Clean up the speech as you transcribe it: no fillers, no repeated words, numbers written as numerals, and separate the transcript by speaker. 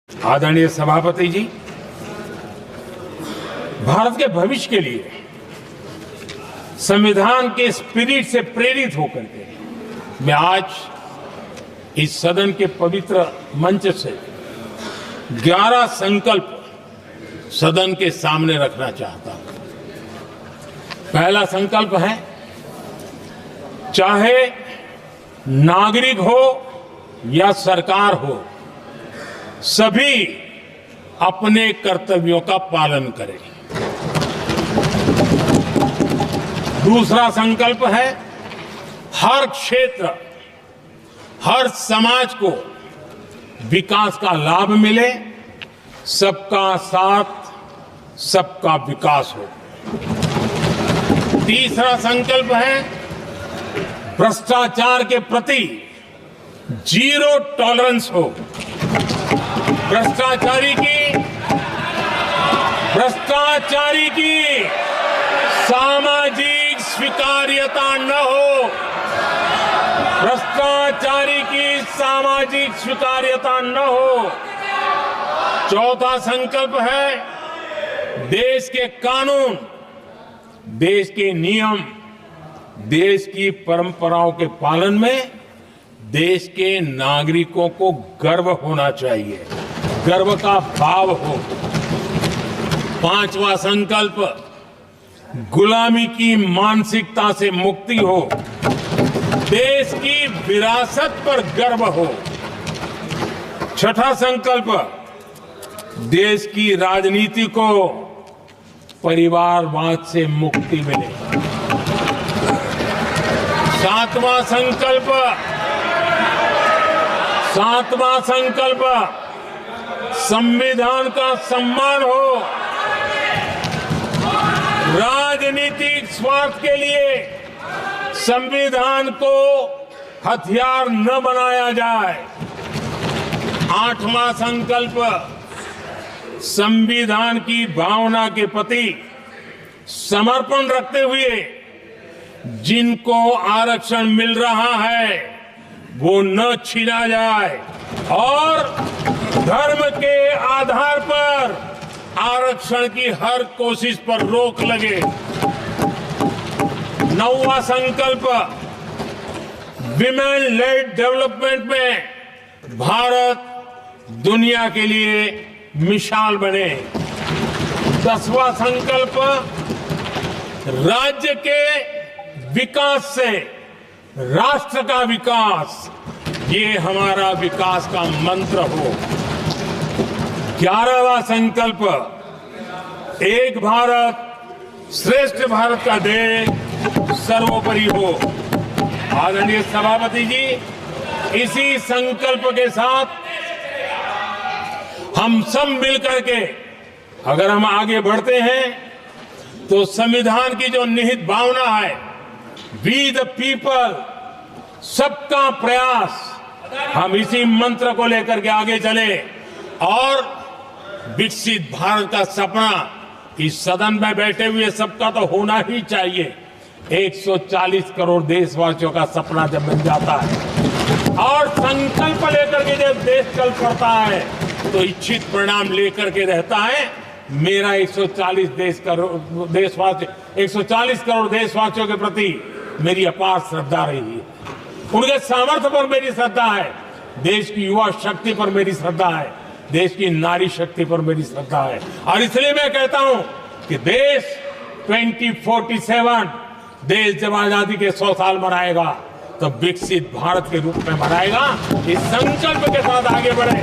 Speaker 1: आदरणीय सभापति जी, भारत के भविष्य के लिए संविधान के स्पिरिट से प्रेरित होकर के मैं आज इस सदन के पवित्र मंच से 11 संकल्प सदन के सामने रखना चाहता हूं। पहला संकल्प है, चाहे नागरिक हो या सरकार हो, सभी अपने कर्तव्यों का पालन करें। दूसरा संकल्प है, हर क्षेत्र, हर समाज को विकास का लाभ मिले, सबका साथ, सबका विकास हो। तीसरा संकल्प है, भ्रष्टाचार के प्रति जीरो टॉलरेंस हो। भ्रष्टाचारी की सामाजिक स्वीकार्यता न हो। भ्रष्टाचारी की सामाजिक स्वीकार्यता न हो। चौथा संकल्प है, देश के कानून, देश के नियम, देश की परंपराओं के पालन में देश के नागरिकों को गर्व होना चाहिए, गर्व का भाव हो। पांचवा संकल्प, गुलामी की मानसिकता से मुक्ति हो, देश की विरासत पर गर्व हो। छठा संकल्प, देश की राजनीति को परिवारवाद से मुक्ति मिले। सातवां संकल्प, संविधान का सम्मान हो। राजनीतिक स्वार्थ के लिए संविधान को हथियार न बनाया जाए। आठवां संकल्प, संविधान की भावना के प्रति समर्पण रखते हुए जिनको आरक्षण मिल रहा है वो न छीना जाए और धर्म के आधार पर आरक्षण की हर कोशिश पर रोक लगे। नौवां संकल्प, विमेन लेड डेवलपमेंट में भारत दुनिया के लिए मिसाल बने। 10वां संकल्प, राज्य के विकास से राष्ट्र का विकास, ये हमारा विकास का मंत्र हो। 11वां संकल्प, एक भारत श्रेष्ठ भारत का ध्येय सर्वोपरि हो। आदरणीय सभापति जी, इसी संकल्प के साथ हम सब मिलकर के अगर हम आगे बढ़ते हैं तो संविधान की जो निहित भावना है, वी द पीपल, सबका प्रयास, हम इसी मंत्र को लेकर के आगे चले और विकसित भारत का सपना इस सदन में बैठे हुए सबका तो होना ही चाहिए। 140 करोड़ देशवासियों का सपना जब बन जाता है और संकल्प लेकर के जब देश चल पड़ता है तो इच्छित परिणाम लेकर के रहता है। मेरा 140 करोड़ देशवासियों के प्रति मेरी अपार श्रद्धा रही है। उनके सामर्थ्य पर मेरी श्रद्धा है, देश की युवा शक्ति पर मेरी श्रद्धा है, देश की नारी शक्ति पर मेरी श्रद्धा है। और इसलिए मैं कहता हूं कि देश 2047 देश जब आजादी के 100 साल मनाएगा तो विकसित भारत के रूप में मनाएगा। इस संकल्प के साथ आगे बढ़े।